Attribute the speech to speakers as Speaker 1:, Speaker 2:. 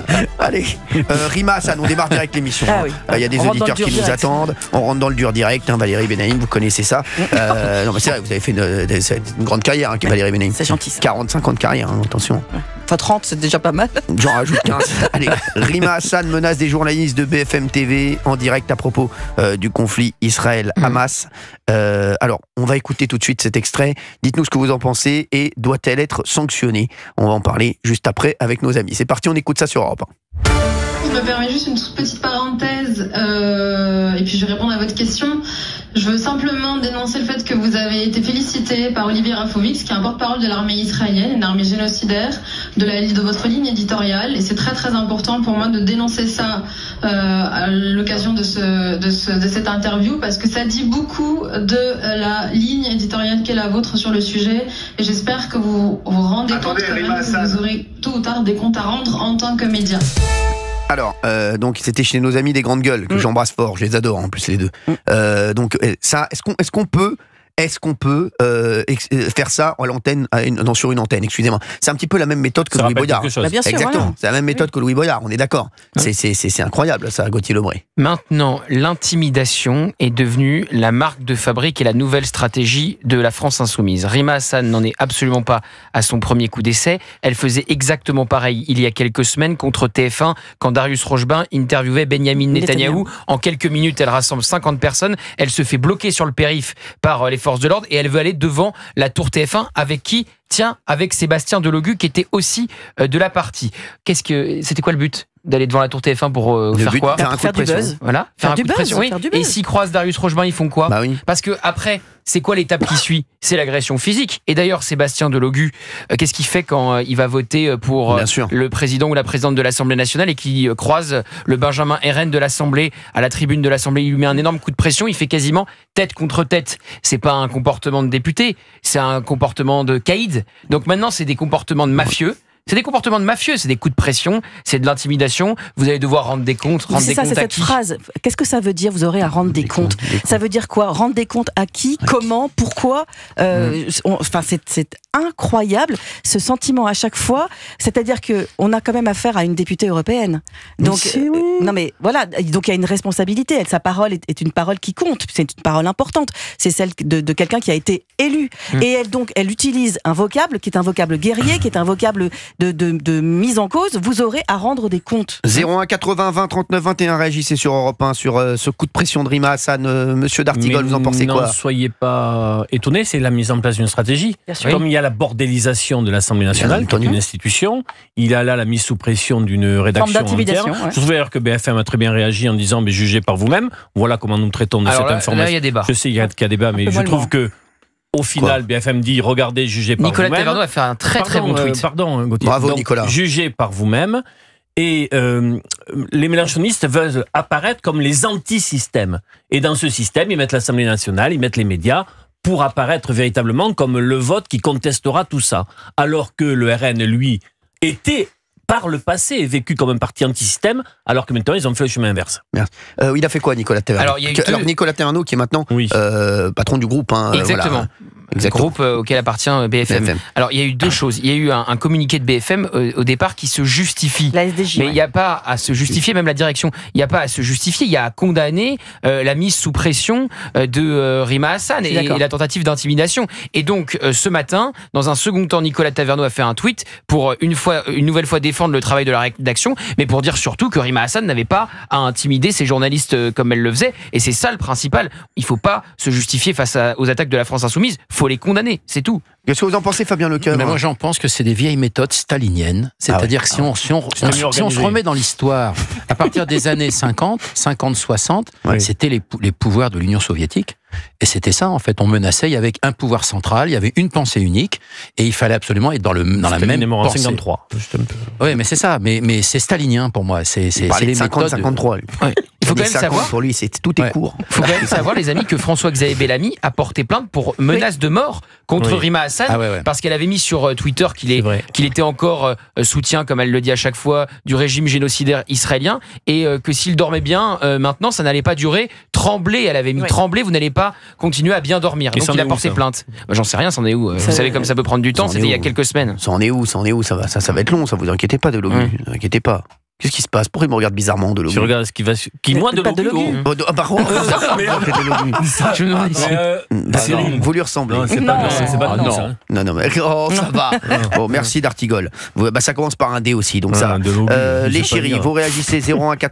Speaker 1: BFM. Allez, Rima Hassan, on démarre direct l'émission.
Speaker 2: Ah oui.
Speaker 1: Il y a des auditeurs qui nous attendent. On rentre dans le dur direct. Valérie Benaïm, vous connaissez ça. Non, mais c'est vrai, vous avez fait une grande carrière, Valérie Benaïm.
Speaker 2: C'est gentil.
Speaker 1: 45 ans de carrière, attention.
Speaker 2: Enfin 30, c'est déjà pas mal.
Speaker 1: J'en rajoute 15. Allez, Rima Hassan menace des journalistes de BFM TV en direct à propos du conflit Israël-Hamas. Alors, on va écouter tout de suite cet extrait. Dites-nous ce que vous en pensez et doit-elle être sanctionnée? On va en parler juste après avec nos amis. C'est parti, on écoute ça sur Europe 1.
Speaker 3: Je me permets juste une toute petite parenthèse et puis je vais répondre à votre question. Je veux simplement dénoncer le fait que vous avez été félicité par Olivier Rafovitz, qui est un porte-parole de l'armée israélienne, une armée génocidaire, de votre ligne éditoriale. Et c'est très très important pour moi de dénoncer ça à l'occasion de cette interview, parce que ça dit beaucoup de la ligne éditoriale qu'est la vôtre sur le sujet. Et j'espère que vous vous rendez compte quand même que vous aurez tôt ou tard des comptes à rendre en tant que média.
Speaker 1: Alors, donc c'était chez nos amis des grandes gueules que j'embrasse fort, je les adore en plus les deux. Donc ça, est-ce qu'on peut faire ça à l'antenne, sur une antenne, excusez-moi. C'est un petit peu la même méthode que Louis Boyard.
Speaker 2: Bah bien sûr,
Speaker 1: exactement,
Speaker 2: voilà.
Speaker 1: c'est la même méthode que Louis Boyard, on est d'accord. C'est incroyable ça, Gauthier Lebray.
Speaker 4: Maintenant, l'intimidation est devenue la marque de fabrique et la nouvelle stratégie de la France insoumise. Rima Hassan n'en est absolument pas à son premier coup d'essai. Elle faisait exactement pareil il y a quelques semaines contre TF1 quand Darius Rochebin interviewait Benyamin Netanyahou. En quelques minutes, elle rassemble 50 personnes. Elle se fait bloquer sur le périph' par les forces de l'ordre et elle veut aller devant la tour TF1 avec qui? Tiens, avec Sébastien Delogu qui était aussi de la partie. C'était quoi le but? D'aller devant la tour TF1 pour faire quoi?
Speaker 2: Faire du buzz.
Speaker 4: Voilà, faire un coup de pression. Oui. Et s'ils croisent Darius Rochebin, ils font quoi?
Speaker 1: Bah oui.
Speaker 4: Parce que après, c'est quoi l'étape qui suit? C'est l'agression physique. Et d'ailleurs, Sébastien Delogu, qu'est-ce qu'il fait quand il va voter pour le président ou la présidente de l'Assemblée nationale et qui croise le Benjamin RN de l'Assemblée à la tribune de l'Assemblée? Il lui met un énorme coup de pression, il fait quasiment tête contre tête. C'est pas un comportement de député, c'est un comportement de caïd. Donc maintenant, c'est des comportements de mafieux. C'est des comportements de mafieux, c'est des coups de pression, c'est de l'intimidation. Vous allez devoir rendre des comptes,
Speaker 2: c'est cette phrase. Qu'est-ce que ça veut dire? Vous aurez à rendre des comptes. Ça veut dire quoi? Rendre des comptes à qui? Comment? Pourquoi? Enfin, c'est incroyable ce sentiment à chaque fois. C'est-à-dire que on a quand même affaire à une députée européenne. Donc non mais voilà. Donc il y a une responsabilité. Sa parole est une parole qui compte. C'est une parole importante. C'est celle de quelqu'un qui a été élu. Et elle utilise un vocable qui est un vocable guerrier, qui est un vocable de mise en cause. Vous aurez à rendre des comptes.
Speaker 1: 01 80 20 39 21, réagissez sur Europe 1 sur ce coup de pression de Rima Hassan. Monsieur D'Artigol, vous en pensez quoi?
Speaker 5: Ne soyez pas étonnés, c'est la mise en place d'une stratégie. Comme il y a la bordélisation de l'Assemblée nationale, qui est une institution, il y a là la mise sous pression d'une rédaction entière. Je trouve d'ailleurs que BFM a très bien réagi en disant « jugez par vous-même ». Voilà comment nous traitons de cette information.
Speaker 4: Là, il y a débat.
Speaker 5: Je sais qu'il y a débat, mais je trouve que au final, BFM dit, regardez, jugez par vous-même.
Speaker 4: Nicolas Taverneau a fait un très bon tweet.
Speaker 5: Pardon, Gauthier.
Speaker 1: Bravo,
Speaker 5: donc,
Speaker 1: Nicolas.
Speaker 5: Jugez par vous-même. Et les mélenchonistes veulent apparaître comme les anti-systèmes. Et dans ce système, ils mettent l'Assemblée nationale, ils mettent les médias pour apparaître véritablement comme le vote qui contestera tout ça. Alors que le RN, lui, était par le passé vécu comme un parti anti-système, alors que maintenant ils ont fait le chemin inverse.
Speaker 1: Merci. Il a fait quoi, Nicolas Taverneau? Alors, Nicolas Taverneau qui est maintenant patron du groupe.
Speaker 4: Exactement.
Speaker 1: Voilà.
Speaker 4: Exactement. Groupe auquel appartient BFM. Alors il y a eu deux choses. Il y a eu un communiqué de BFM au départ qui se justifie.
Speaker 2: La SDJ,
Speaker 4: mais il n'y a pas à se justifier, même la direction. Il n'y a pas à se justifier. Il y a à condamner la mise sous pression de Rima Hassan et la tentative d'intimidation. Et donc ce matin, dans un second temps, Nicolas Taverneau a fait un tweet pour une nouvelle fois défendre le travail de la rédaction, mais pour dire surtout que Rima Hassan n'avait pas à intimider ses journalistes comme elle le faisait. Et c'est ça le principal. Il ne faut pas se justifier face aux attaques de la France insoumise. Il faut les condamner, c'est tout.
Speaker 1: Qu'est-ce que vous en pensez, Fabien Lecoeur?
Speaker 6: Moi, j'en pense que c'est des vieilles méthodes staliniennes. C'est-à-dire que si on se remet dans l'histoire, à partir des années 50, 60, c'était les pouvoirs de l'Union soviétique. Et c'était ça, en fait. On menaçait, il y avait un pouvoir central, il y avait une pensée unique, et il fallait absolument être dans la même pensée.
Speaker 5: 53.
Speaker 6: Oui, mais c'est ça. Mais c'est stalinien pour moi. C'est les
Speaker 1: 50-53.
Speaker 4: Il faut quand même savoir,
Speaker 1: pour lui, tout est court.
Speaker 4: Il faut quand même savoir, les amis, que François-Xavier Bellamy a porté plainte pour menace de mort contre Rima Hassan, parce qu'elle avait mis sur Twitter qu'il était encore soutien, comme elle le dit à chaque fois, du régime génocidaire israélien, et que s'il dormait bien, maintenant, ça n'allait pas durer. Trembler, elle avait mis trembler, vous n'allez pas continuer à bien dormir. Donc il a porté plainte. J'en sais rien, c'en est où? Vous savez comme ça peut prendre du temps, c'était il y a quelques semaines.
Speaker 1: Ça en est où? Ça va être long, ça, vous inquiétez pas de l'ONU, ne vous inquiétez pas. Qu'est-ce qui se passe? Pourquoi il me regarde bizarrement, Delogu?
Speaker 5: Tu regardes ce qui va... Moi, Delogu.
Speaker 1: Par contre, vous lui ressemblez.
Speaker 5: Non, c'est pas non. Ça.
Speaker 1: Non, mais ça va. Bon, merci d'Artigol. Ça commence par un D aussi, donc ça.
Speaker 5: Delogu,
Speaker 1: les chéris, vous réagissez 01 80.